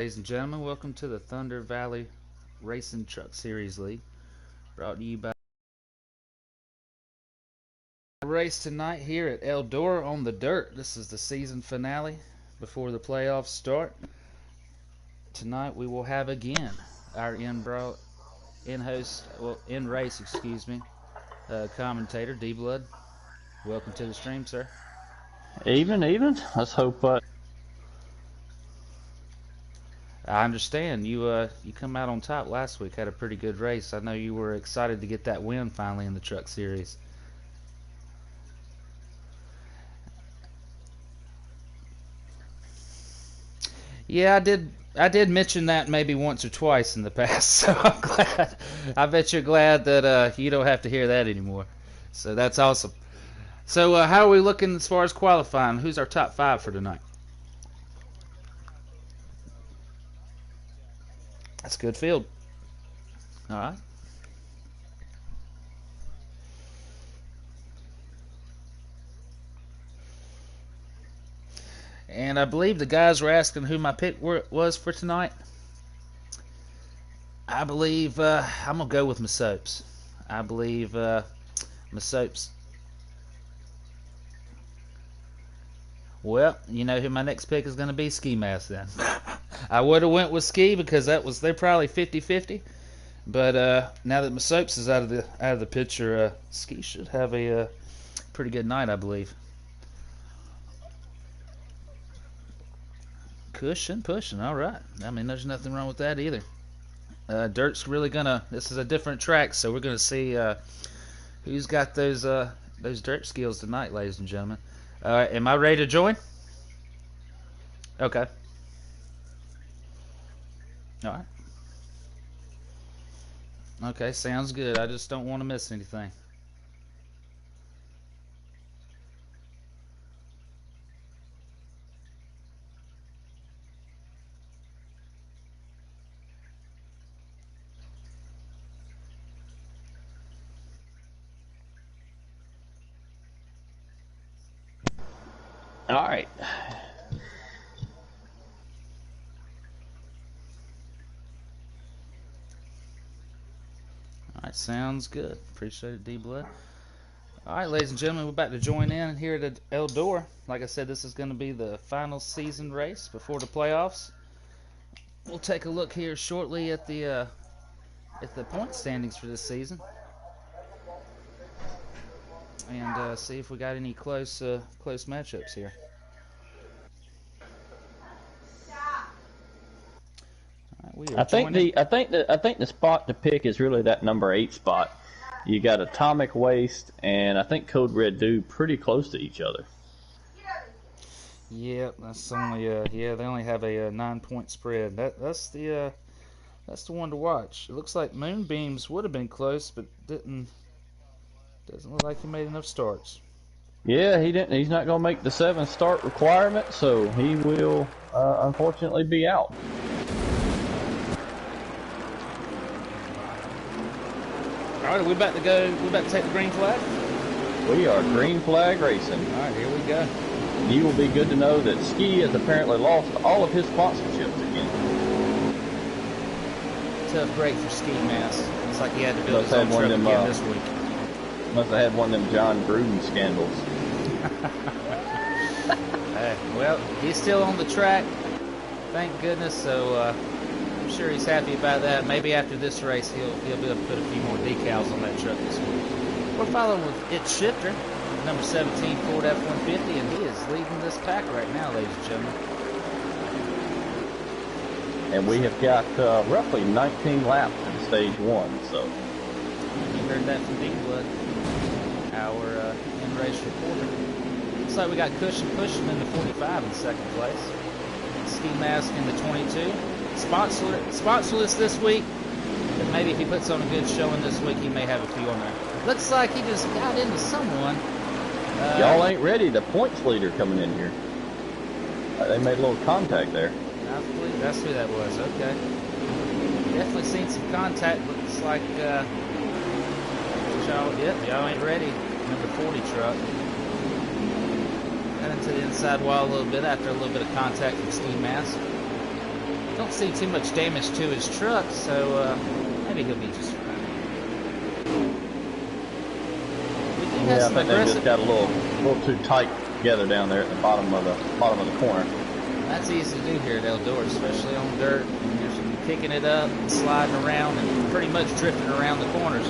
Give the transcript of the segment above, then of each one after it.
Ladies and gentlemen, welcome to the Thunder Valley Racing Truck Series League, brought to you by race tonight here at Eldora on the dirt. This is the season finale before the playoffs start. Tonight we will have again our in-race, commentator D Blood. Welcome to the stream, sir. Even. Let's hope. I understand you come out on top last week, had a pretty good race. I know you were excited to get that win finally in the Truck Series. Yeah, I did mention that maybe once or twice in the past, so I'm glad. I bet you're glad that you don't have to hear that anymore. So that's awesome. So how are we looking as far as qualifying? Who's our top five for tonight? That's a good field. All right. And I believe the guys were asking who my pick was for tonight. I believe I'm gonna go with my soaps. I believe my soaps. Well, you know who my next pick is going to be? Ski Mask then. I would have went with Ski because they're probably 50-50. But now that my soaps is out of the picture, Ski should have a pretty good night, I believe. Cushion pushing, all right. I mean, there's nothing wrong with that either. Dirt's really gonna. This is a different track, so we're gonna see who's got those dirt skills tonight, ladies and gentlemen. Am I ready to join? Okay. All right. Okay, sounds good. I just don't want to miss anything. All right. All right, sounds good. Appreciate it, D Blood. All right, ladies and gentlemen, we're about to join in here at Eldora. Like I said, this is going to be the final season race before the playoffs. We'll take a look here shortly at the point standings for this season, and see if we got any close matchups here. Right, I think the spot to pick is really that number 8 spot. You got Atomic Waste and I think Code Red do pretty close to each other. Yeah, that's only they only have a 9-point spread. That's the one to watch. It looks like Moonbeams would have been close, but doesn't look like he made enough starts. Yeah, he didn't. He's not going to make the 7 start requirement, so he will unfortunately be out. All right, are we about to go? We about to take the green flag? We are green flag racing. All right, here we go. You will be good to know that Ski has apparently lost all of his sponsorships again. Tough break for Ski Mask. It's like he had to build his own truck again this week. Must have had one of them John Gruden scandals. Well, he's still on the track, thank goodness. So I'm sure he's happy about that. Maybe after this race, he'll be able to put a few more decals on that truck this week. We're following with It's Shifter, number 17 Ford F-150, and he is leading this pack right now, ladies and gentlemen. And we have got roughly 19 laps in stage 1, so. You heard that from Deep Blood, our in-race reporter. Looks like we got Cushion pushing in the 45 in second place. Ski Mask in the 22. Sponsorless this week, but maybe if he puts on a good showing this week, he may have a few on there. Looks like he just got into someone. Y'all ain't ready. The points leader coming in here. They made a little contact there. I believe that's who that was. Okay. Definitely seen some contact. Looks like y'all ain't ready. Number 40 truck. Got into the inside wall a little bit after a little bit of contact from Ski Mask. Don't see too much damage to his truck, so maybe he'll be just fine. We do have some I think they aggressive. just got a little too tight together down there at the bottom of the corner. That's easy to do here at Eldora, especially on dirt. You're just picking it up and sliding around and pretty much drifting around the corners.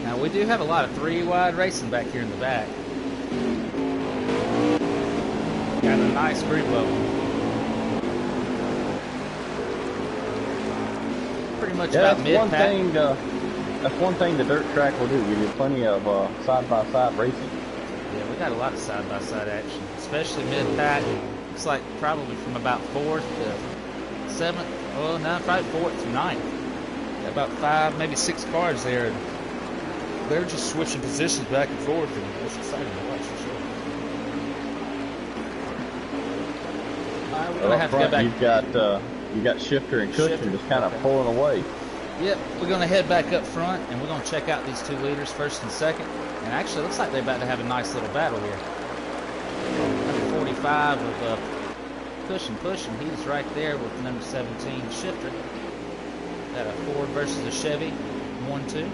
Now we do have a lot of 3-wide racing back here in the back. Got a nice group of them. Pretty much about mid-pack. That's one thing the dirt track will do. Give you plenty of side-by-side racing. Yeah, we got a lot of side-by-side action, especially mid-pack. Looks like probably from about 4th to 7th. Well, no, probably 4th to 9th. Got about 5, maybe 6 cars there. They're just switching positions back and forth, and it's exciting to watch for sure. We're gonna have to go back. You got Shifter and Cushion just kind of pulling away. Yep, we're gonna head back up front, and we're gonna check out these 2 leaders, 1st and 2nd. And actually, it looks like they're about to have a nice little battle here. Number 45 of Cushion pushing. He's right there with number 17 Shifter. Got a Ford versus a Chevy, 1-2.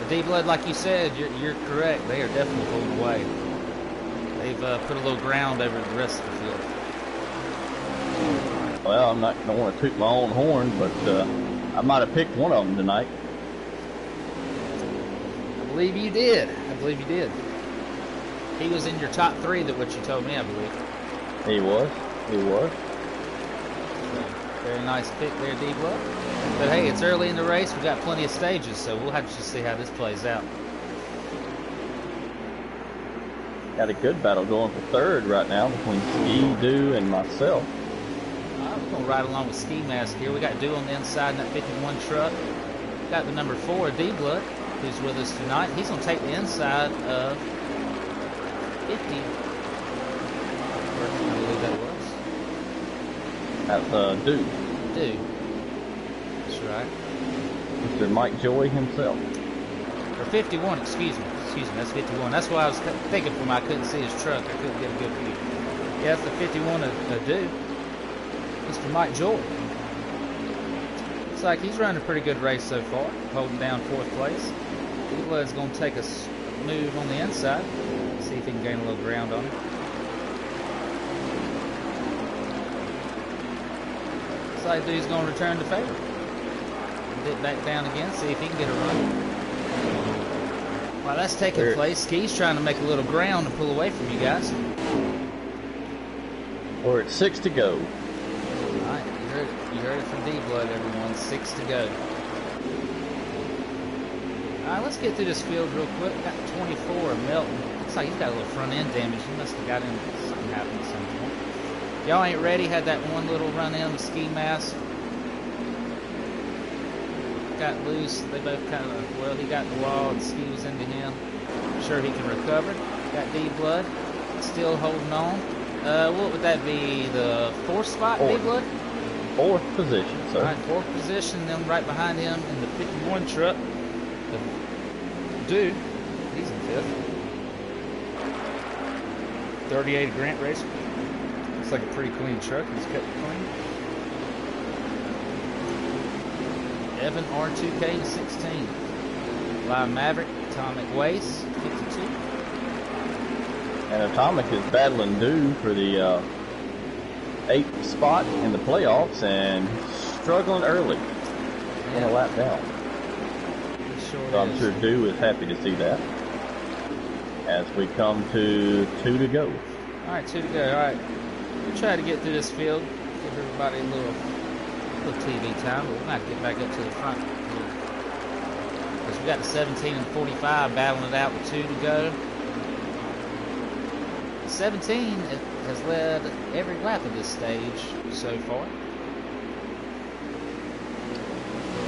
The D-Blood, like you said, you're correct. They are definitely pulling away. They've put a little ground over the rest of the field. Well, I'm not going to want to toot my own horn, but I might have picked one of them tonight. I believe you did. I believe you did. He was in your top 3, that what you told me, I believe. He was. He was. Very nice pick there, D-Blood. But hey, it's early in the race. We've got plenty of stages, so we'll have to just see how this plays out. Got a good battle going for 3rd right now between Ski, Do, and myself. We're going to ride along with Ski Mask here. We got Do on the inside in that 51 truck. Got the number 4, D-Blood, who's with us tonight. He's going to take the inside of 50. I believe that was. That's Do. Do. That's right. Mr. Mike Joy himself. Or 51, excuse me, that's 51. That's why I was thinking for him. I couldn't see his truck. I couldn't get a good view. Yeah, that's the 51 of Do. Mr. Mike Joy. Looks like he's running a pretty good race so far, holding down 4th place. D-Blood's going to take a move on the inside. See if he can gain a little ground on him. Looks like Dude's going to return the favor. Dip back down again, see if he can get a run. While that's taking place, Ski's trying to make a little ground to pull away from you guys. We're at 6 to go. Alright, you heard it from D-Blood, everyone. 6 to go. Alright, let's get through this field real quick. Got 24 of Melton. Looks like he's got a little front end damage. He must have got in, something happened at some point. Y'all ain't ready. Had that one little run in with Ski Mask. Got loose. They both kind of, well, he got in the wall and Ski was into him. I'm sure he can recover. Got D-Blood still holding on. What would that be? The 4th spot, D-Blood? 4th position, sir. All right, 4th position. Then right behind him in the 51 truck, the Dude. He's in 5th. 38 Grant Racer. Looks like a pretty clean truck. He's kept it clean. Evan R2K 16. Live Maverick, Atomic Waste 52. And Atomic is battling Do for the 8th spot in the playoffs and struggling early. In a lap down. Sure So I'm sure Do is happy to see that. As we come to 2 to go. Alright, 2 to go. Alright. We'll try to get through this field. Give everybody a little TV time, but we're going to get back up to the front. Because we got the 17 and 45 battling it out with 2 to go. 17 has led every lap of this stage so far.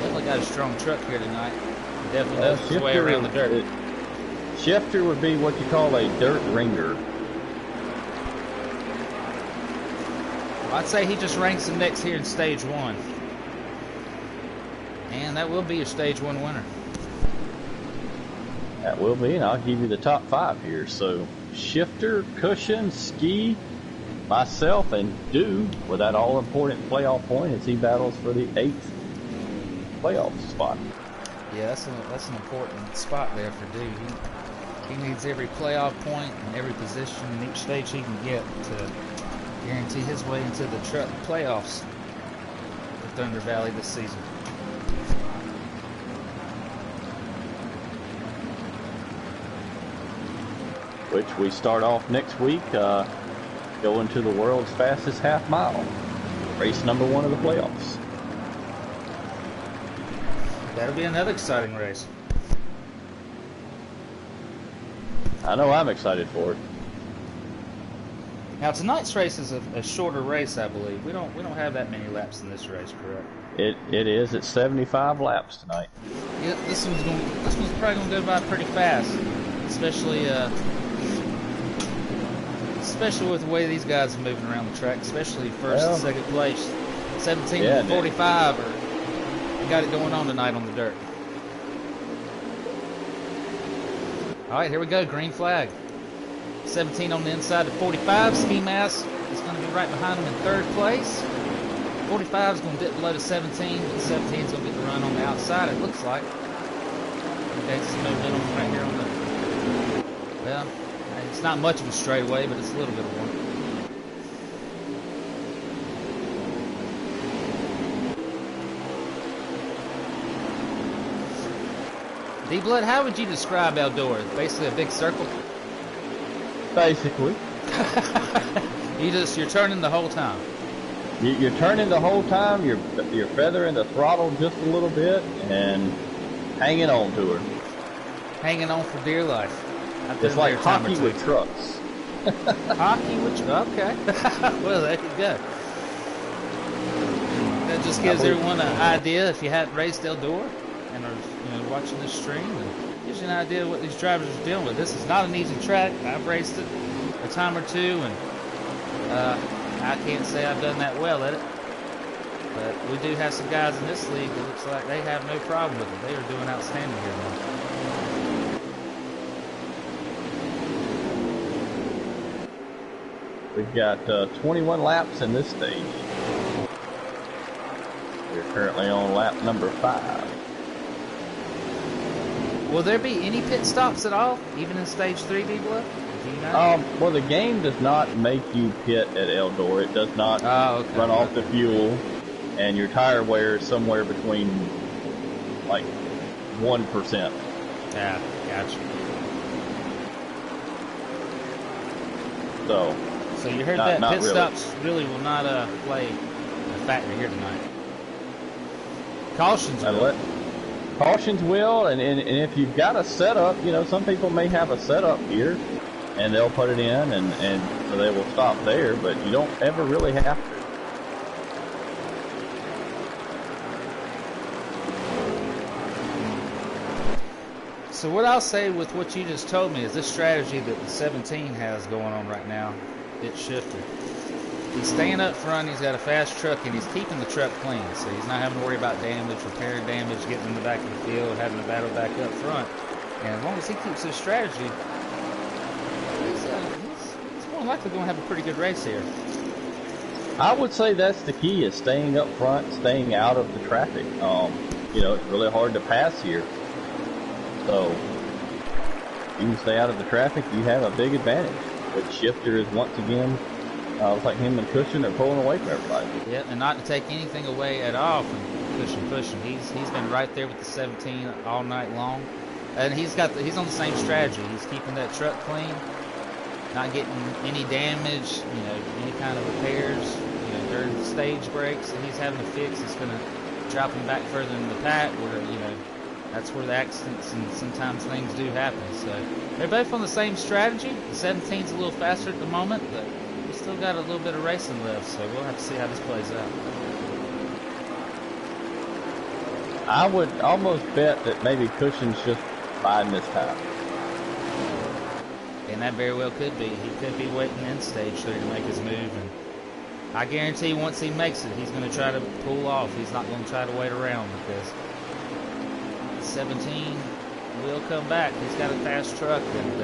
Definitely got a strong truck here tonight. Definitely knows his way around the dirt. Shifter would be what you call a dirt ringer. Well, I'd say he just ranks him next here in stage 1. And that will be your stage 1 winner. That will be, and I'll give you the top 5 here. So Shifter, Cushion, Ski, myself, and Do with that all-important playoff point as he battles for the 8th playoff spot. Yeah, that's an important spot there for Dude. He needs every playoff point and every position in each stage he can get to guarantee his way into the truck playoffs for Thunder Valley this season. Which we start off next week going to the world's fastest half mile, race number 1 of the playoffs. That'll be another exciting race. I know I'm excited for it. Now tonight's race is a shorter race, I believe. We don't have that many laps in this race, correct? It is. It's 75 laps tonight. Yeah, this one's probably gonna go by pretty fast, especially with the way these guys are moving around the track, especially first and second place. 17 and 45 got it going on tonight on the dirt. All right, here we go. Green flag. 17 on the inside of 45. Ski Mask is going to be right behind him in 3rd place. 45 is going to dip below to 17, but 17 is going to get the run on the outside, it looks like. Okay, some momentum right here on the... Well, it's not much of a straightaway, but it's a little bit of one. D-Blood, how would you describe Eldora? Basically a big circle? Basically. You're turning the whole time. You're turning the whole time. You're feathering the throttle just a little bit and hanging on to her. Hanging on for dear life. It's like hockey with trucks. Hockey with trucks. Okay. Well, there you go. That just gives everyone an idea if you hadn't raced Eldora and are watching this stream, and gives you an idea of what these drivers are dealing with. This is not an easy track. I've raced it a time or two, and I can't say I've done that well at it. But we do have some guys in this league that looks like they have no problem with it. They are doing outstanding here now. We've got 21 laps in this stage. We're currently on lap number 5. Will there be any pit stops at all, even in stage 3, D-Blood? Do you know? Well, the game does not make you pit at Eldora. It does not run off the fuel, and your tire wear is somewhere between like 1%. Yeah, gotcha. So you heard that pit stops really will not play a factor here tonight. Cautions will. Cautions will, and if you've got a setup, some people may have a setup here, and they'll put it in, and so they will stop there, but you don't ever really have to. So what I'll say with what you just told me is this strategy that the 17 has going on right now, it's shifted. He's staying up front, he's got a fast truck, and he's keeping the truck clean, so he's not having to worry about damage, repairing damage, getting in the back of the field, having to battle back up front. And as long as he keeps his strategy, he's more than likely going to have a pretty good race here. I would say that's the key, is staying up front, staying out of the traffic. It's really hard to pass here. So, if you can stay out of the traffic, you have a big advantage. But Shifter is once again, looks like him and Cushion are pulling away from everybody. Yeah, and not to take anything away at all from Cushion. He's been right there with the 17 all night long, and he's on the same strategy. He's keeping that truck clean, not getting any damage, any kind of repairs, during the stage breaks that he's having to fix. It's going to drop him back further in the pack, where that's where the accidents and sometimes things do happen. So they're both on the same strategy. The 17's a little faster at the moment, but we still got a little bit of racing left, so we'll have to see how this plays out. I would almost bet that maybe Cushion's just biding this time. And that very well could be. He could be waiting in stage 3 to make his move, and I guarantee once he makes it, he's going to try to pull off. He's not going to try to wait around, because 17 will come back. He's got a fast truck, and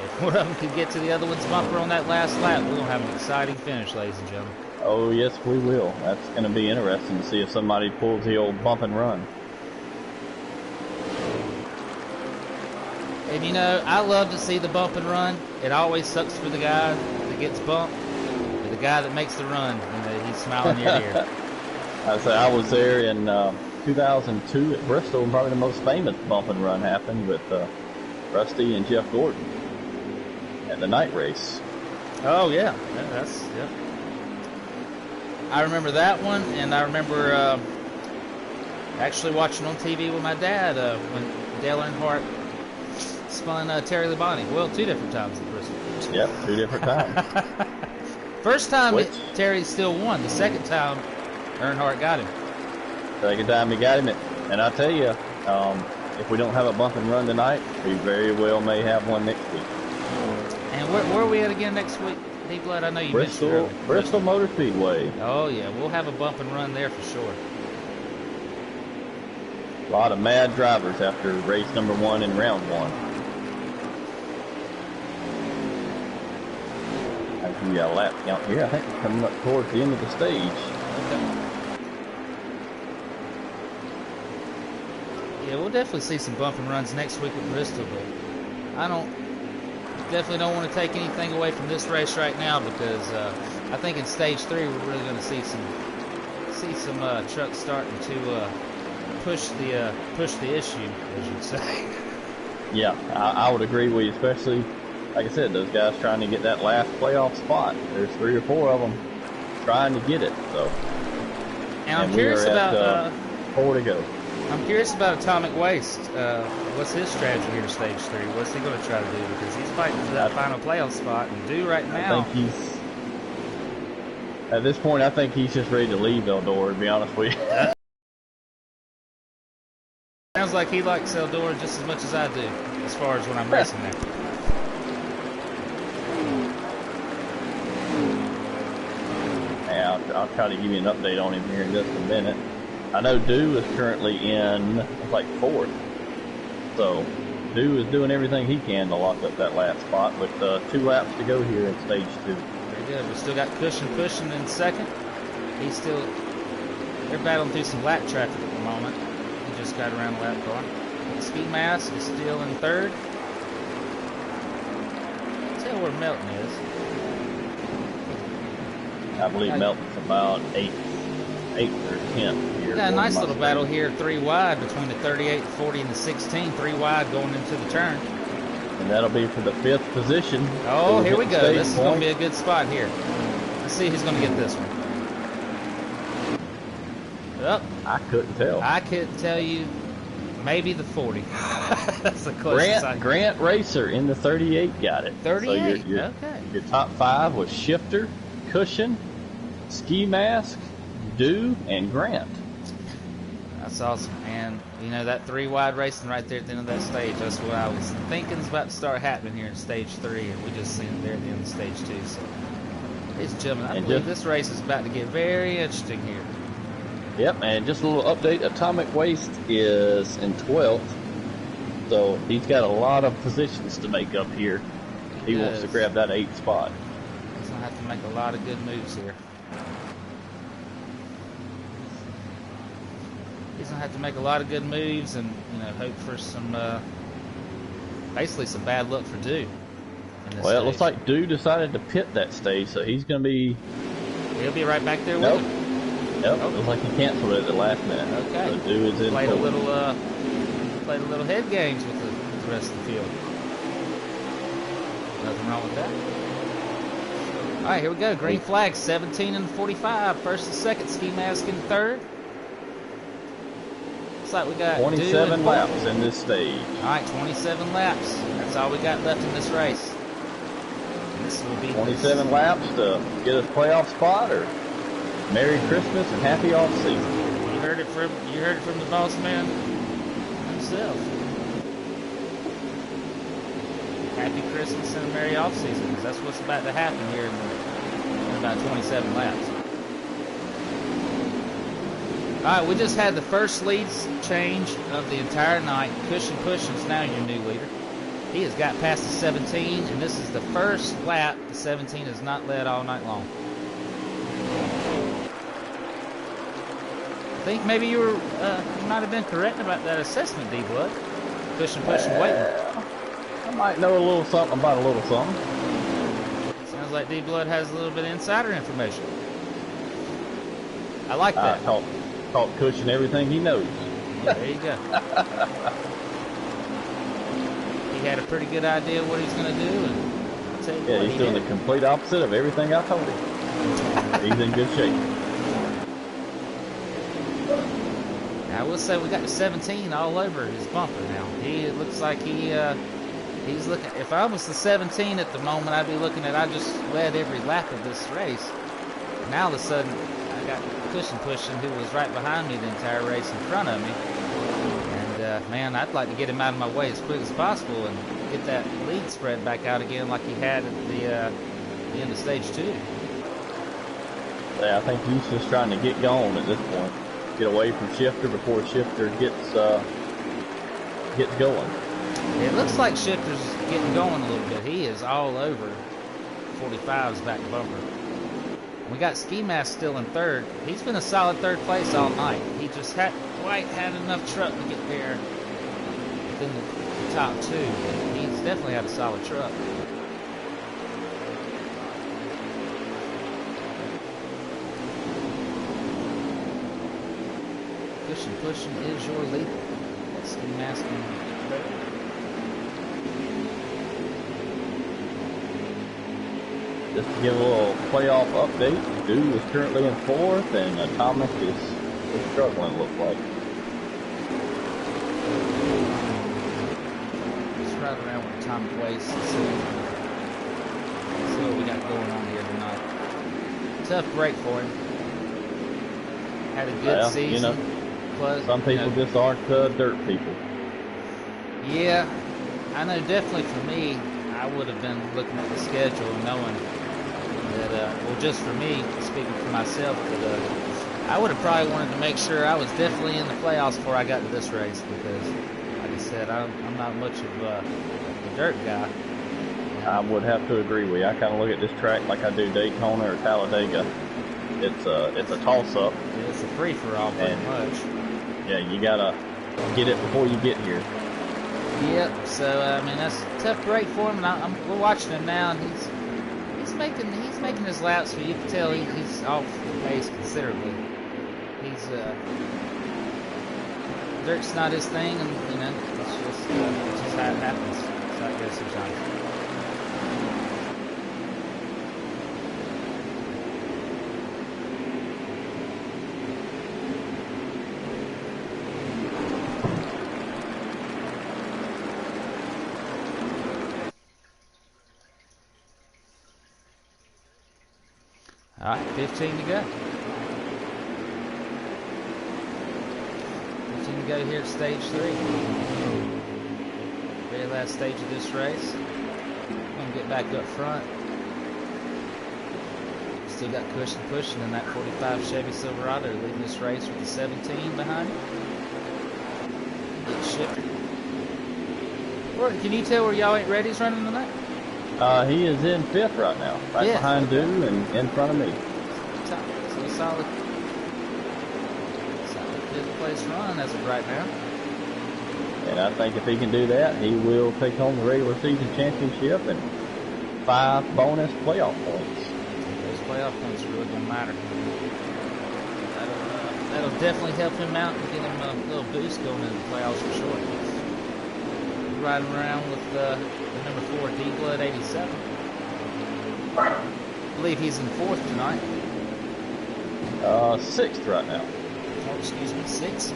If one of them could get to the other one's bumper on that last lap, we're going to have an exciting finish, ladies and gentlemen. Oh, yes, we will. That's going to be interesting to see if somebody pulls the old bump and run. And you know, I love to see the bump and run. It always sucks for the guy that gets bumped, but the guy that makes the run, you know, he's smiling ear to ear. I was there in 2002 at Bristol, and probably the most famous bump and run happened with Rusty and Jeff Gordon at the night race. Oh yeah, yeah. I remember that one, and I remember actually watching on TV with my dad when Dale Earnhardt spun Terry Labonte. Well, 2 different times at Bristol. Yep, 2 different times. First time Terry still won. The second time Earnhardt got him. Second time he got him. And I tell you, if we don't have a bump and run tonight, we very well may have one next week. And where are we at again next week? D-Blood, I know you mentioned earlier. Bristol Motor Speedway. Oh yeah, we'll have a bump and run there for sure. A lot of mad drivers after race number 1 in round 1. I think we got a lap count here. I think we're coming up towards the end of the stage. Okay. Yeah, we'll definitely see some bump and runs next week at Bristol, but I definitely don't want to take anything away from this race right now, because I think in stage 3 we're really going to see some trucks starting to push the issue, as you'd say. Yeah, I would agree with you, especially, like I said, those guys trying to get that last playoff spot. There's 3 or 4 of them trying to get it. So, and I'm curious about 4 to go. I'm curious about Atomic Waste. What's his strategy here in stage 3? What's he going to try to do? Because he's fighting for that final playoff spot, and do right now. I think at this point, I think he's just ready to leave Eldora, to be honest with you. Sounds like he likes Eldora just as much as I do, as far as when I'm racing there. Yeah, I'll try to give you an update on him here in just a minute. I know Dew is currently in, like, 4th. So, Dew is doing everything he can to lock up that last spot with 2 laps to go here in stage 2. Very good. We still got Cushion pushing in 2nd. They're battling through some lap traffic at the moment. He just got around the lap car. Ski Mask is still in 3rd. Tell where Melton is. I believe Melton's about 8th or 10th here. Got a nice little battle here, 3 wide between the 38, 40, and the 16. 3 wide going into the turn. And that'll be for the 5th position. Oh, here we go. This is going to be a good spot here. Let's see who's going to get this one. Yep. I couldn't tell. I couldn't tell you. Maybe the 40. That's the closest. Grant Racer in the 38 got it. 38. So Okay. Your top 5 was Shifter, Cushion, Ski Mask, Dew, and Grant. That's awesome. And, you know, that 3 wide racing right there at the end of that stage, that's what I was thinking is about to start happening here in stage 3, and we just seen it there at the end of stage 2. So, ladies and gentlemen, I believe this race is about to get very interesting here. Yep, and just a little update. Atomic Waste is in 12th, so he's got a lot of positions to make up here. He wants to grab that 8th spot. He's going to have to make a lot of good moves here. He's going to have to make a lot of good moves and, you know, hope for some, basically some bad luck for Dew. Well, it looks like Dew decided to pit that stage, so he's going to be... He'll be right back there with him. Nope, looks like he canceled it at the last minute. Okay. So Dew is in. Played a little head games with the rest of the field. Nothing wrong with that. All right, here we go. Green flag, 17 and 45. First and second, Ski Mask in 3rd. Looks like we got 27 laps in this stage. All right, 27 laps. That's all we got left in this race. This will be 27 laps to get us playoff spot, or Merry Christmas and Happy Off Season. You heard it from the boss man himself. Happy Christmas and a Merry Off Season, because that's what's about to happen here in about 27 laps. All right, we just had the first leads change of the entire night. Cushion Pushing's now your new leader. He has got past the 17, and this is the first lap the 17 has not led all night long. I think maybe you might have been correct about that assessment, D-Blood. Pushing, waiting. I might know a little something about a little something. Sounds like D-Blood has a little bit of insider information. I like that. Taught Cushion everything he knows. Yeah, there you go. He had a pretty good idea of what he's going to do, and I'll tell you what, he's doing the complete opposite of everything I told him. He's in good shape. I will say we got the 17 all over his bumper now. It looks like he's looking. If I was the 17 at the moment, I'd be looking at, I just led every lap of this race. Now all of a sudden, I got Cushion pushing, who was right behind me the entire race in front of me. And man, I'd like to get him out of my way as quick as possible and get that lead spread back out again like he had at the end of stage 2. Yeah, I think he's just trying to get going at this point. Get away from Shifter before Shifter gets going. It looks like Shifter's getting going a little bit. He is all over 45's back bumper. We got Ski Mask still in third. He's been a solid third place all night. He just hadn't quite had enough truck to get there within the top 2. But he's definitely had a solid truck. Pushing is your leader. That's Ski Mask and Just to give a little playoff update, Dew is currently in 4th, and Atomic is struggling, it looks like. Just right around with Atomic Waste and see what we got going on here tonight. Tough break for him. Had a good season. You know, some people just aren't dirt people. Yeah, I know definitely for me, I would have been looking at the schedule and knowing that, well, just for me, speaking for myself, that I would have probably wanted to make sure I was definitely in the playoffs before I got to this race because, like I said, I'm not much of a dirt guy. I would have to agree with you. I kind of look at this track like I do Daytona or Talladega. It's a toss-up. It's a free-for-all pretty much. Yeah, you gotta get it before you get here. Yep. So I mean, that's a tough break for him. And we're watching him now, and he's making his laps, but you can tell he's off the pace considerably. He's dirt's not his thing, and you know, it's just how it happens. It's like this sometimes. All right, 15 to go. 15 to go here at stage 3. Very last stage of this race. Gonna get back up front. Still got Cushion pushing in that 45 Chevy Silverado, leading this race with the 17 behind him. Get Shifter. Can you tell where Y'all Ain't Ready's running tonight? He is in 5th right now, behind Dew and in front of me. So a solid 5th place run as of right now. And I think if he can do that, he will take home the regular season championship and 5 bonus playoff points. Those playoff points are really going to matter. That'll definitely help him out and get him a little boost going into the playoffs for sure. Riding around with the number 4 D-Blood 87. I believe he's in 4th tonight. 6th right now. Oh, excuse me, 6th.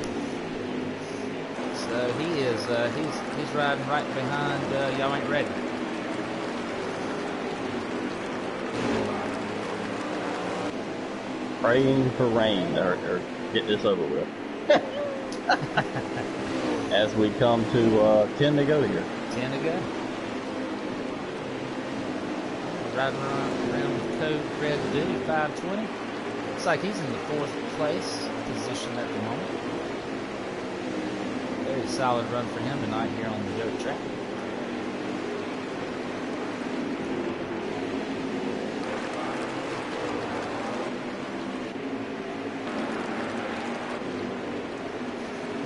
So he is he's riding right behind Y'all Ain't Ready. Praying for rain or get this over with. As we come to 10 to go here. 10 to go. Riding around with code Red Duty 520. Looks like he's in the 4th place position at the moment. Very solid run for him tonight here on the dirt track.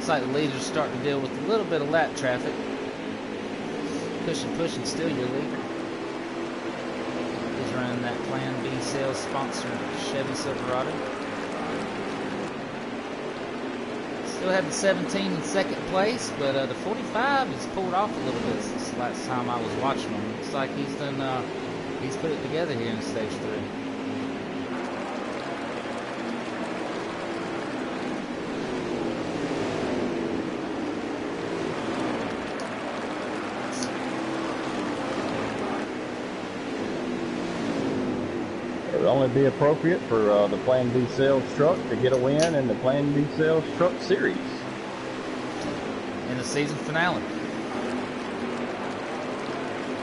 Looks like the leader's starting to deal with a little bit of lap traffic. Pushing, still your leader. He's running that Plan B sales sponsored Chevy Silverado. Still have the 17 in second place, but the 45 has pulled off a little bit since the last time I was watching him. Looks like he's done, he's put it together here in stage 3. It would only be appropriate for the Plan B Sales truck to get a win in the Plan B Sales Truck Series. In the season finale.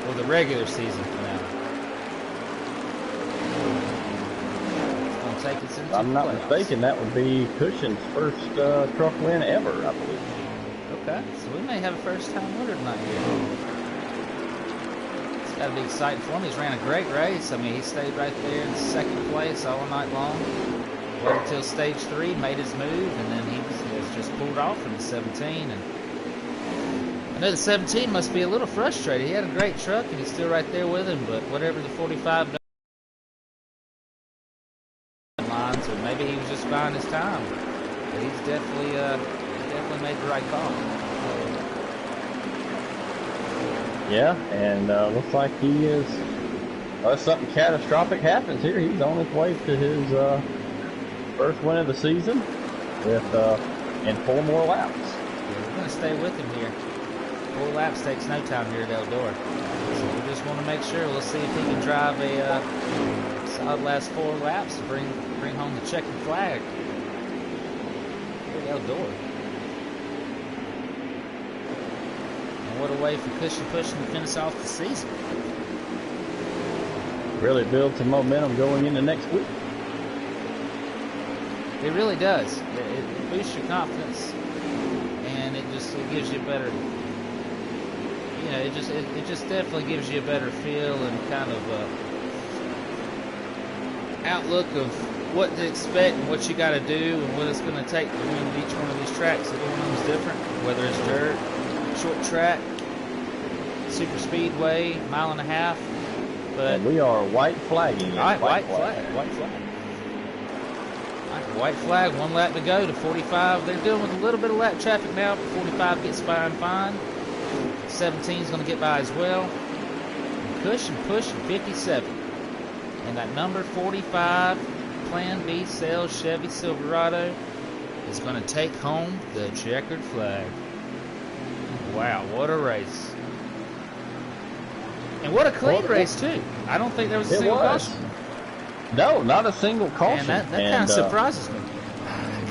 Or the regular season finale. It's going to take us into If I'm not playoffs. mistaken, that would be Cushion's first truck win ever, I believe. Okay, so we may have a first-time winner tonight here. It's got to be exciting for him. He's ran a great race. I mean, he stayed right there in second place all night long. Waited until stage 3, made his move, and then he has just pulled off in the 17. And I know the 17 must be a little frustrated. He had a great truck, and he's still right there with him, but whatever the 45 lines, or maybe he was just buying his time. But he's definitely made the right call. Yeah, and looks like he is, unless something catastrophic happens here, he's on his way to his first win of the season with and 4 more laps. Yeah, we're going to stay with him here. 4 laps takes no time here at Eldora. So we just want to make sure. We'll see if he can drive a solid last 4 laps to bring home the checkered flag here at Eldora. And what a way for Pushing to finish off the season. Really build some momentum going into next week. It really does. It boosts your confidence, and it gives you a better, you know, it just definitely gives you a better feel and kind of outlook of what to expect and what you got to do and what it's going to take to win each one of these tracks. Every one of them is different, whether it's dirt, short track, super speedway, 1.5 miles. But And we are white flagging. white flag. White flag, 1 lap to go to 45. They're dealing with a little bit of lap traffic now, but 45 gets by and fine. 17 is going to get by as well. Pushing 57. And that number 45 Plan B Sales Chevy Silverado is going to take home the checkered flag. Wow, what a race. And what a clean race, too. I don't think there was a single caution. No, not a single caution. And that kind of surprises me.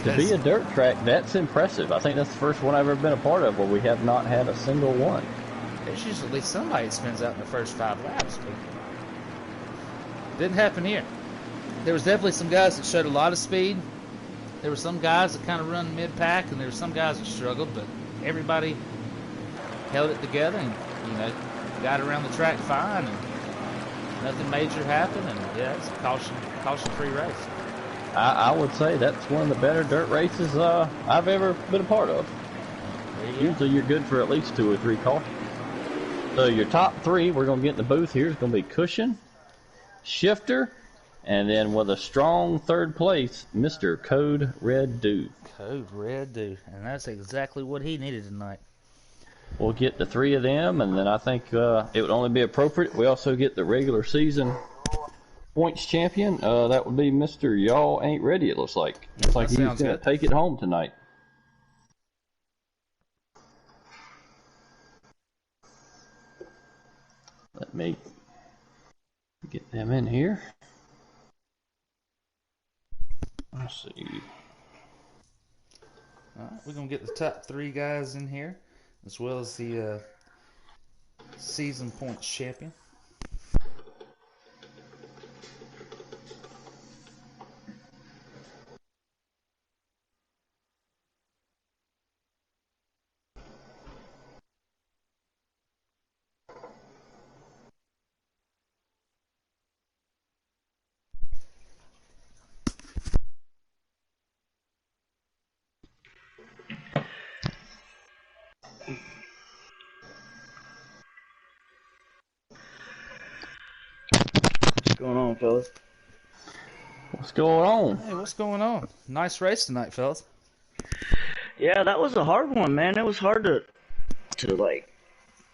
To be a dirt track, that's impressive. I think that's the first one I've ever been a part of where we have not had a single one. There's usually at least somebody that spins out in the first 5 laps, but didn't happen here. There was definitely some guys that showed a lot of speed. There were some guys that kind of run mid-pack, and there were some guys that struggled, but everybody held it together and, you know, got around the track fine, and nothing major happened, and yeah, it's a caution-free race. I would say that's one of the better dirt races I've ever been a part of. Usually you're good for at least 2 or 3 cautions. So your top 3, we're going to get in the booth here, is going to be Cushion, Shifter, and then with a strong 3rd place, Mr. Code Red Dude. Code Red Dude, and that's exactly what he needed tonight. We'll get the 3 of them, and then I think it would only be appropriate. We also get the regular season points champion. That would be Mr. Y'all Ain't Ready, it looks like. Looks like he's going to take it home tonight. Let me get them in here. Let's see. All right, we're going to get the top 3 guys in here, as well as the season points champion. on, fellas? What's going on? Hey, what's going on? Nice race tonight, fellas. Yeah, that was a hard one, man. It was hard to like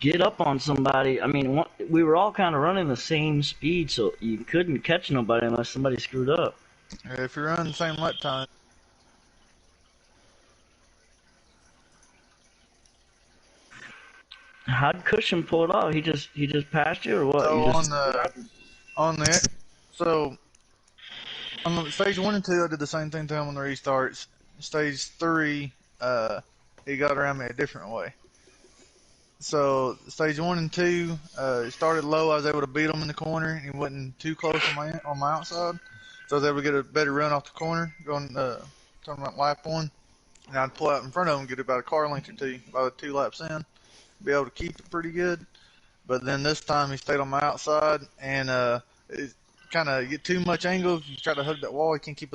get up on somebody. I mean, we were all kind of running the same speed, so you couldn't catch nobody unless somebody screwed up. If you're running the same lap time. How'd Cushion pull it off? He just passed you or what? So You just on stage 1 and 2, I did the same thing to him on the restarts. Stage 3, he got around me a different way. So stage 1 and 2, it started low. I was able to beat him in the corner. He wasn't too close on my outside, so I was able to get a better run off the corner going talking about lap 1. And I'd pull out in front of him, get about a car length or two, about 2 laps in, be able to keep it pretty good. But then this time he stayed on my outside, and it kind of get too much angle. If you try to hug that wall, he can't keep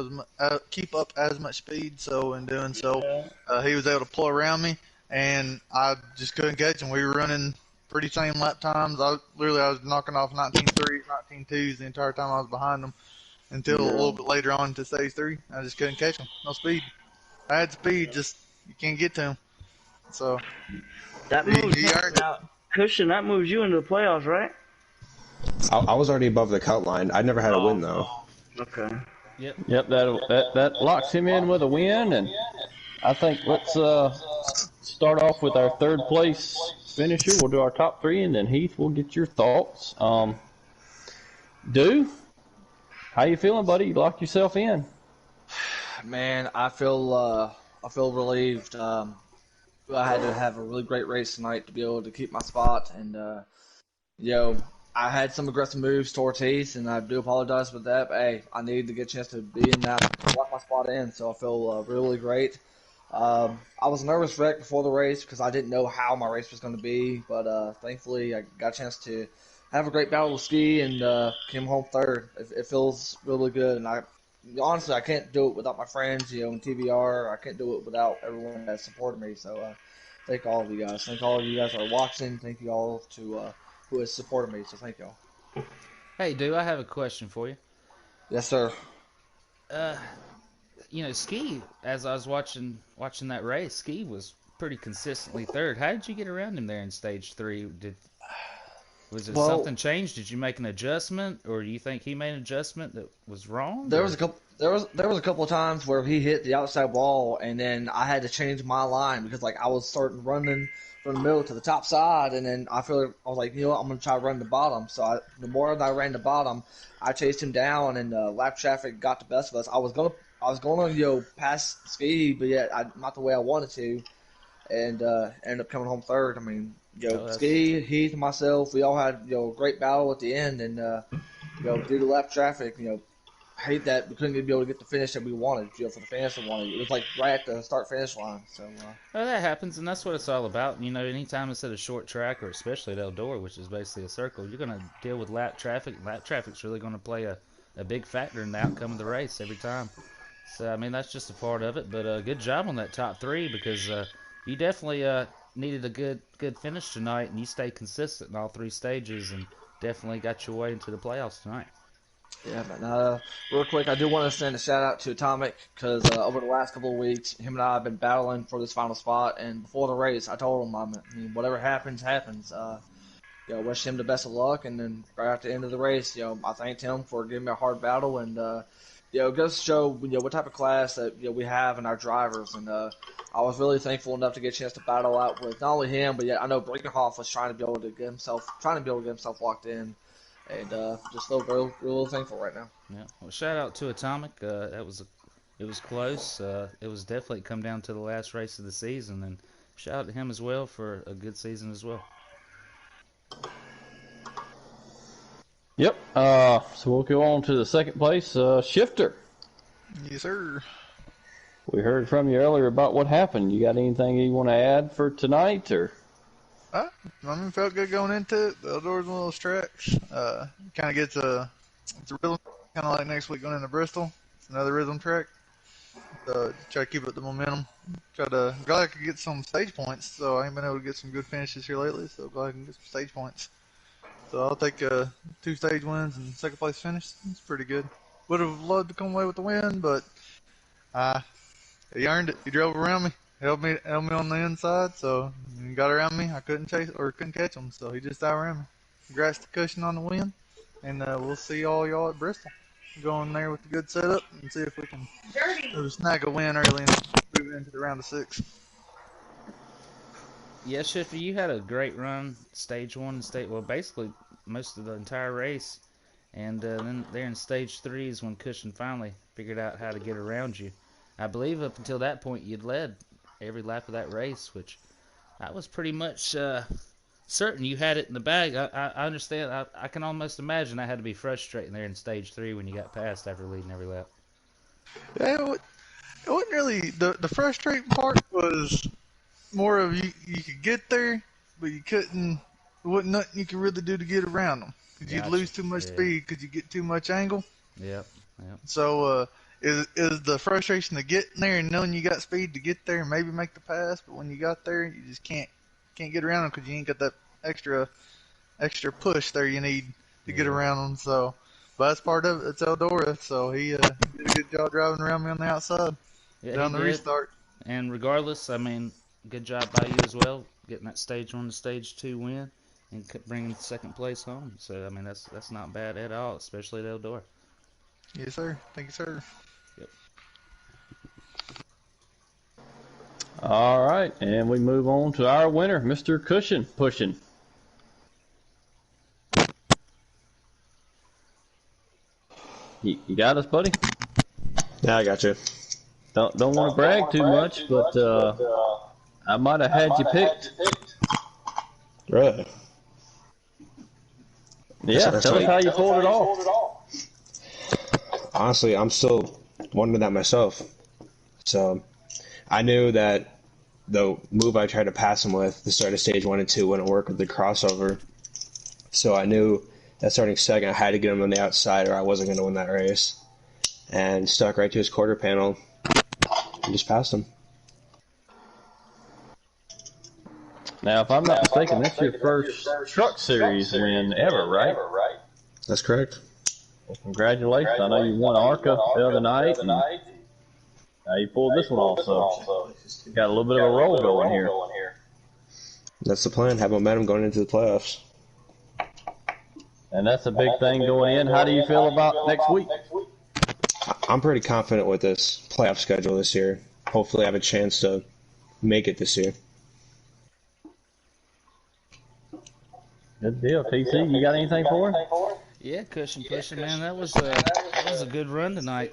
up as much speed. So in doing so, he was able to pull around me, and I just couldn't catch him. We were running pretty same lap times. I was knocking off 19.3s, 19.2s the entire time I was behind him until a little bit later on to stage 3. I just couldn't catch him. No speed. I had speed, just you can't get to him. So that moves now, Cushion. That moves you into the playoffs, right? I was already above the cut line. I never had a win though. Okay. Yep, that locks him in with a win, and I think let's start off with our third place finisher. We'll do our top 3, and then Heath, we'll get your thoughts. Do, how you feeling, buddy? You locked yourself in. Man, I feel relieved. I had to have a really great race tonight to be able to keep my spot, and I had some aggressive moves towards Heath, and I do apologize for that. But hey, I needed to get a chance to be in that, lock my spot in, so I feel really great. I was a nervous wreck before the race because I didn't know how my race was going to be, but thankfully I got a chance to have a great battle with Ski and came home third. It feels really good, and honestly, I can't do it without my friends, in TVR. I can't do it without everyone that supported me. So thank all of you guys. Thank all of you guys that are watching. Thank you all who has supported me. So thank y'all. Hey, dude, I have a question for you. Yes, sir. Ski, as I was watching that race, Ski was pretty consistently third. How did you get around him there in stage 3? Was it something changed? Did you make an adjustment, or do you think he made an adjustment that was wrong? There was a couple of times where he hit the outside wall, and then I had to change my line because I was starting running from the middle to the top side, and then I was like, I'm gonna try to run the bottom. So the more that I ran the bottom, I chased him down, and lap traffic got the best of us. I was gonna pass Ski, but yet not the way I wanted to, and ended up coming home third. I mean. Ski, Heath, and myself, we all had a great battle at the end, and due to lap traffic, hate that we couldn't be able to get the finish that we wanted. For the fans that wanted, it was right at the start finish line. So well, that happens, and that's what it's all about. Anytime it's at a short track, or especially at Eldora, which is basically a circle, you're going to deal with lap traffic. Lap traffic's really going to play a big factor in the outcome of the race every time. So I mean, that's just a part of it. But good job on that top 3 because you definitely needed a good finish tonight, and you stayed consistent in all 3 stages and definitely got your way into the playoffs tonight. Yeah, man. Real quick, I do want to send a shout out to Atomic because over the last couple of weeks, him and I have been battling for this final spot. And before the race, I told him, I mean, whatever happens, happens. Wish him the best of luck. And then right at the end of the race, I thanked him for giving me a hard battle and goes to show what type of class that we have in our drivers. And I was really thankful enough to get a chance to battle out with not only him, but I know Brinkenhoff was trying to be able to get himself locked in, and just feel real thankful right now. Yeah, well, shout out to Atomic. It was close. It was definitely come down to the last race of the season, and shout out to him as well for a good season as well. Yep. So we'll go on to the second place, Shifter. Yes, sir. We heard from you earlier about what happened. You got anything you want to add for tonight, or? I mean, felt good going into it. The Eldora's one of those tracks. Kind of gets it's a rhythm, kind of like next week going into Bristol. It's another rhythm track. So try to keep up the momentum. Glad I could get some stage points. So I ain't been able to get some good finishes here lately. So glad I can get some stage points. So I'll take 2 stage wins and second place finish. It's pretty good. Would have loved to come away with the win, but he earned it. He drove around me, held me on the inside, so he got around me. I couldn't chase or couldn't catch him, so he just outran me. Congrats to Cushion on the win, and we'll see all y'all at Bristol. Go in there with a good setup and see if we can snag a win early and move into the round of 6. Yeah, Shifty, you had a great run, stage 1 and well, basically most of the entire race. And then there in stage 3 is when Cushion finally figured out how to get around you. I believe up until that point you'd led every lap of that race, which I was pretty much certain you had it in the bag. I understand. I can almost imagine that had to be frustrating there in stage 3 when you got passed after leading every lap. Yeah, it wasn't really the frustrating part was more of you could get there, but you couldn't. There wasn't nothing you could really do to get around them because you'd lose too much speed because you get too much angle. Yep. So is the frustration of getting there and knowing you got speed to get there and maybe make the pass, but when you got there you just can't get around them because you ain't got that extra push there you need to get around them. So, but that's part of it. It's Eldora, so he did a good job driving around me on the outside down the restart. And regardless, I mean, good job by you as well, getting that stage 1 to stage 2 win and bringing second place home. So I mean, that's not bad at all, especially at Eldora. Yes, sir. Thank you, sir. Yep. All right, and we move on to our winner, Mr. Cushion pushing. You got us, buddy? Yeah, I got you. Don't want to brag too much, but I might have had you picked. Really? Yeah, tell us how you pulled it off. Honestly, I'm still wondering that myself. So I knew that the move I tried to pass him with, the start of stage 1 and 2, wouldn't work with the crossover. So I knew that starting second, I had to get him on the outside or I wasn't going to win that race. And stuck right to his quarter panel and just passed him. Now, if I'm not mistaken, that's your first Truck Series win ever, right? That's correct. Well, congratulations. I know you won ARCA the other night, and now you pulled this one off, so you got a little bit of a roll going here. That's the plan, have momentum going into the playoffs. And that's a big thing going in. How do you feel about next week? I'm pretty confident with this playoff schedule this year. Hopefully I have a chance to make it this year. Good deal. TC, you got anything for him? Yeah, Cushion pushing, man. That was a good run tonight.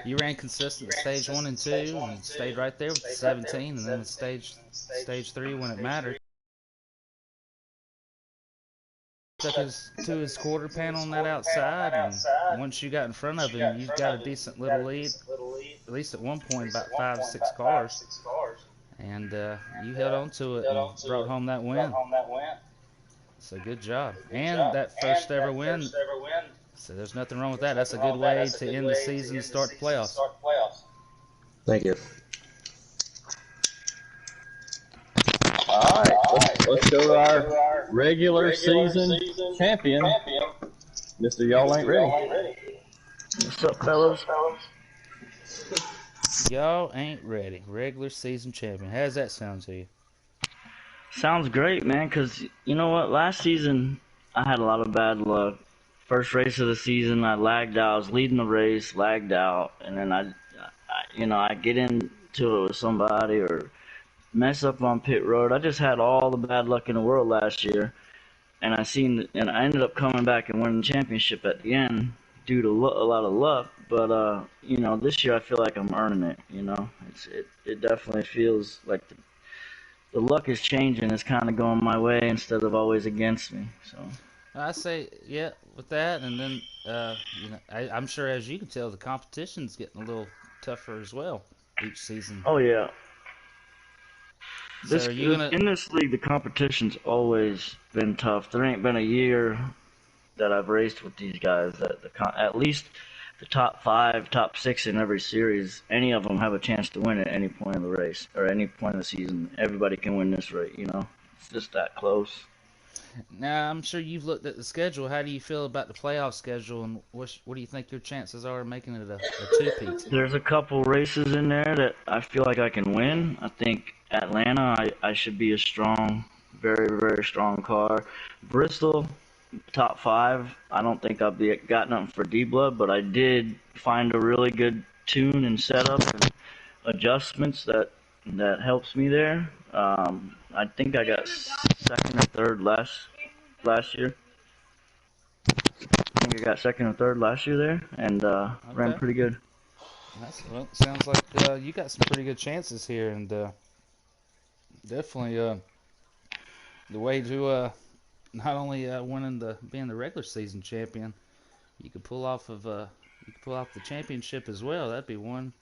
You ran consistent at stage 1 and 2 and stayed right there with the 17, and then at stage 3 when it mattered. Took to his quarter panel on that outside, and once you got in front of him, you got a decent little lead, at least at one point, about 5-6 cars. And you held on to it and brought home that win. So good job. And that first ever win, so there's nothing wrong with that. That's a good way to end the season and start the playoffs. Thank you. All right, let's go to our regular season champion, Mr. Y'all Ain't Ready. What's up, fellas? Y'all ain't ready. Regular season champion. How does that sound to you? Sounds great, man, because you know what? Last season, I had a lot of bad luck. First race of the season, I lagged out. I was leading the race, lagged out, and then I get into it with somebody or mess up on pit road. I just had all the bad luck in the world last year, and I ended up coming back and winning the championship at the end due to a lot of luck. But this year I feel like I'm earning it. It definitely feels like the luck is changing. It's kind of going my way instead of always against me. So I say, yeah, with that, and then I'm sure, as you can tell, the competition's getting a little tougher as well each season. Oh yeah. So in this league, the competition's always been tough. There ain't been a year that I've raced with these guys that at least the top 5, top 6 in every series, any of them have a chance to win at any point in the race or any point of the season. Everybody can win this race, It's just that close. Now, I'm sure you've looked at the schedule. How do you feel about the playoff schedule, and what do you think your chances are of making it a two-peat? There's a couple races in there that I feel like I can win. I think Atlanta, I should be a strong, very, very strong car. Bristol, top five. I don't think I'll be got nothing for D Blood, but I did find a really good tune and setup and adjustments that helps me there. I think I got second or third last year. I think I got second or third last year there, and ran Okay. pretty good. Well, sounds like you got some pretty good chances here, and definitely the way to not only winning being the regular season champion, you could pull off the championship as well. That'd be one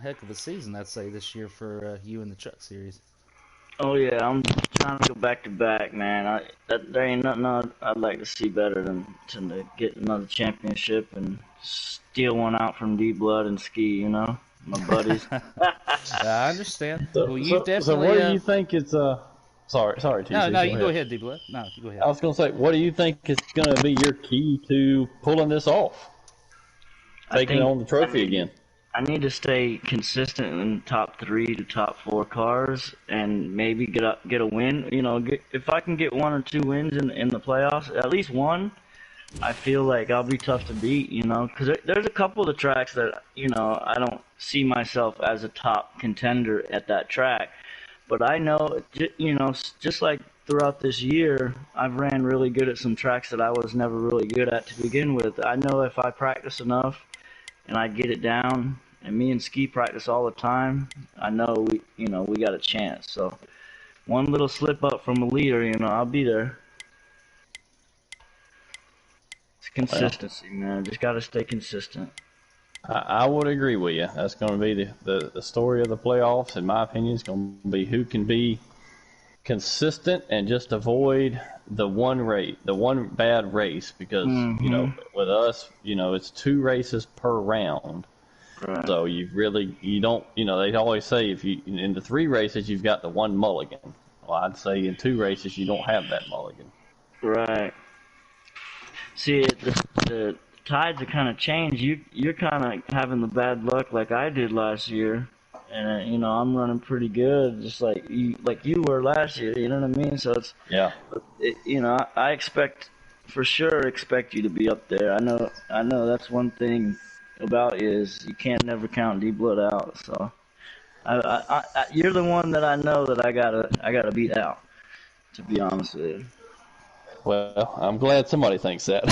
heck of a season, I'd say, this year for you in the Truck Series. Oh yeah, I'm trying to go back to back, man. There ain't nothing I'd like to see better than to get another championship and steal one out from D Blood and Ski. You know, my buddies. I understand. So, Well, you so, definitely. so what do you think it's Sorry, TC. No, you go ahead. ahead, D-Blood. No, you go ahead. I was going to say, what do you think is going to be your key to pulling this off? Taking on the trophy again. I need to stay consistent in the top 3 to top 4 cars, and maybe get a win. You know, if I can get 1 or 2 wins in the playoffs, at least one, I feel like I'll be tough to beat. You know, because there's a couple of the tracks that I don't see myself as a top contender at that track, but I know just like throughout this year, I've ran really good at some tracks that I was never really good at to begin with. I know if I practice enough and I get it down, and me and Ski practice all the time, I know we got a chance. So one little slip up from a leader, I'll be there. It's consistency, man. Just got to stay consistent. I would agree with you. That's going to be the story of the playoffs, in my opinion. It's going to be who can be consistent and just avoid the one bad race, because with us, it's 2 races per round. Right. So you don't, they always say if you in the 3 races you've got the 1 mulligan. Well, I'd say in 2 races you don't have that mulligan. Right. See, the tides have kind of changed. You're kind of having the bad luck like I did last year, and I'm running pretty good, just like you were last year. You know what I mean? So it's I expect you to be up there. I know that's one thing about you is you can't never count D Blood out. So you're the one that I know that I gotta beat out. To be honest with you. Well, I'm glad somebody thinks that.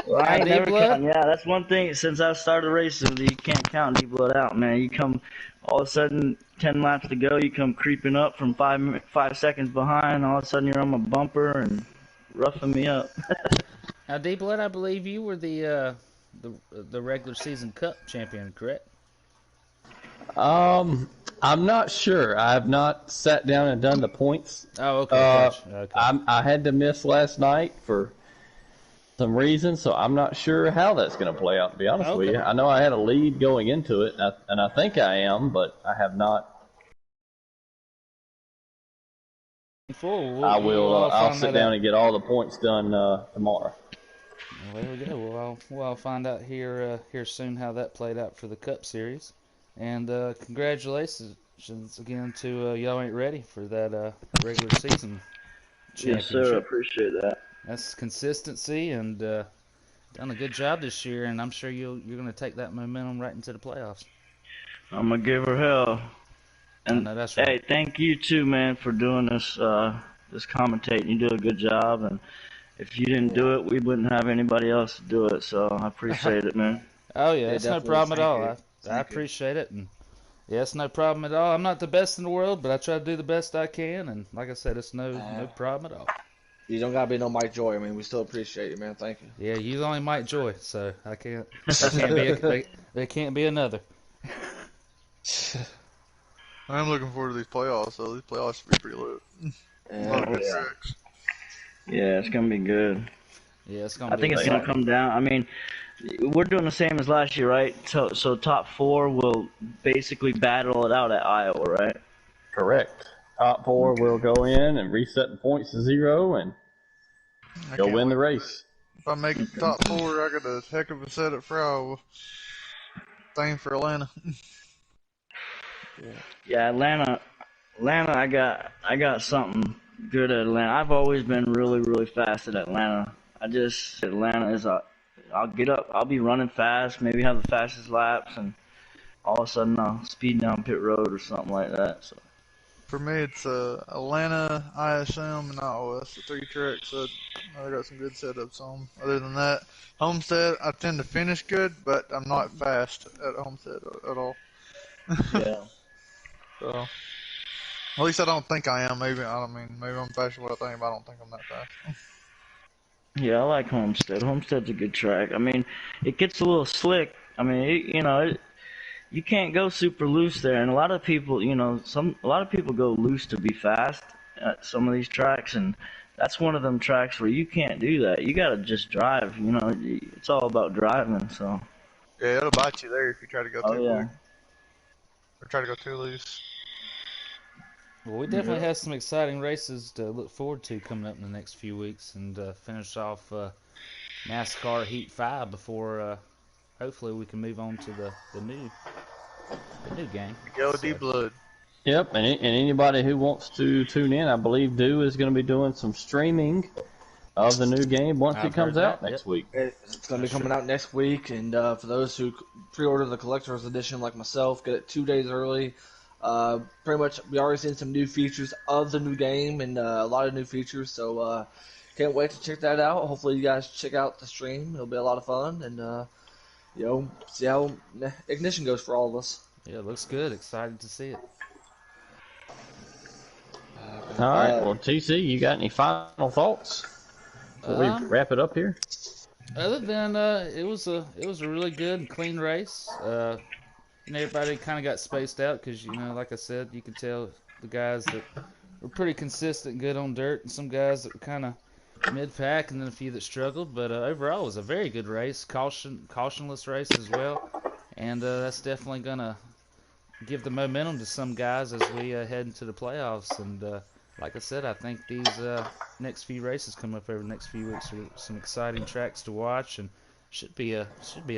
Well, I ain't never count. Yeah, that's one thing. Since I started racing, you can't count D Blood out, man. You come all of a sudden 10 laps to go, you come creeping up from 5 seconds behind. All of a sudden you're on my bumper and roughing me up. Now, D Blood, I believe you were the regular season Cup champion, correct? I'm not sure. I have not sat down and done the points. Oh, okay. Gotcha. Okay. I had to miss last night for some reasons, so I'm not sure how that's going to play out, to be honest with you. I know I had a lead going into it, and I think I am, but I have not. I'll sit down and get all the points done tomorrow. Well, there we go. Well, I'll find out here soon how that played out for the Cup Series. And congratulations again to Y'all Ain't Ready for that regular season championship. Yes, sir. I appreciate that. That's consistency, and done a good job this year, and I'm sure you're going to take that momentum right into the playoffs. I'm going to give her hell. And that's right. Hey, thank you too, man, for doing this commentating. You do a good job, and if you didn't do it, we wouldn't have anybody else to do it, so I appreciate it, man. Oh, yeah, it's no problem at all. I appreciate it, and yeah, it's no problem at all. I'm not the best in the world, but I try to do the best I can, and like I said, it's no problem at all. You don't gotta be no Mike Joy. I mean, we still appreciate you, man. Thank you. Yeah, you're the only Mike Joy, so there can't be another. I'm looking forward to these playoffs, so these playoffs should be pretty lit. Yeah, it's gonna be good. Yeah, it's gonna. I think it's gonna come down. I mean, we're doing the same as last year, right? So top 4 will basically battle it out at Iowa, right? Correct. top 4 will go in and reset the points to 0 and I go can't win wait the for that. race. If I make it top 4, I got a heck of a setup for our thing for Atlanta. Yeah, Atlanta, I got something good at Atlanta. I've always been really fast at Atlanta. Atlanta is I'll get up, I'll be running fast, maybe have the fastest laps, and all of a sudden I'll speed down pit road or something like that. So For me, it's Atlanta, ISM, and IOS, the 3 tracks. I got some good setups on. Other than that, Homestead, I tend to finish good, but I'm not fast at Homestead at all. yeah, So, at least I don't think I am. Maybe maybe I'm faster than what I think, but I don't think I'm that fast. yeah, I like Homestead. Homestead's a good track. I mean, it gets a little slick. I mean, you can't go super loose there, and a lot of people, a lot of people go loose to be fast at some of these tracks, and that's one of them tracks where you can't do that. You gotta just drive. It's all about driving. So. Yeah, it'll bite you there if you try to go Oh too quick yeah. or try to go too loose. Well, we definitely have some exciting races to look forward to coming up in the next few weeks, and finish off NASCAR Heat 5 before hopefully we can move on to the new game. Go So, D Blood. Yep, and anybody who wants to tune in, I believe Dew is going to be doing some streaming of the new game once I've it comes heard out that, next yep. week. It's going to be coming out next week, and for those who pre-order the collector's edition, like myself, get it 2 days early. Pretty much, we already seen some new features of the new game, and a lot of new features. So can't wait to check that out. Hopefully, you guys check out the stream. It'll be a lot of fun, and see how Ignition goes for all of us. Yeah, it looks good. Excited to see it. All right, well, TC, you got any final thoughts before we wrap it up here? Other than it was a really good and clean race. Everybody kind of got spaced out because like I said, you could tell the guys that were pretty consistent, good on dirt, and some guys that were kind of mid-pack, and then a few that struggled. But overall, it was a very good race, cautionless race as well, and that's definitely gonna give the momentum to some guys as we head into the playoffs. And like I said, I think these next few races coming up over the next few weeks are some exciting tracks to watch, and should be a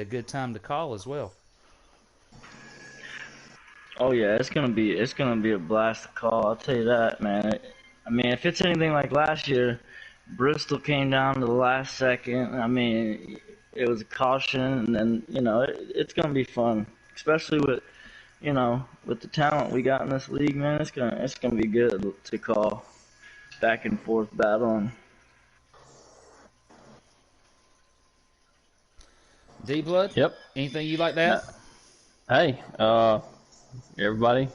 good time to call as well. Oh yeah, it's gonna be a blast to call. I'll tell you that, man. I mean, if it's anything like last year, Bristol came down to the last second. I mean, it was a caution, and then it's gonna be fun, especially with the talent we got in this league, man. It's gonna be good to call back and forth battling. D Blood. Yep. Anything you like that? Hey, everybody,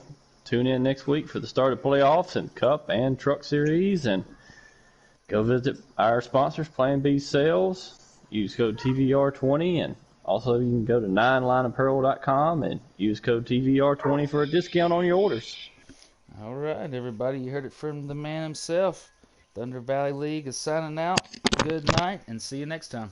tune in next week for the start of playoffs and Cup and Truck Series, and go visit our sponsors, Plan B Sales. Use code TVR20, and also you can go to 9lineapparel.com and use code TVR20 for a discount on your orders. All right, everybody, you heard it from the man himself. Thunder Valley League is signing out. Good night, and see you next time.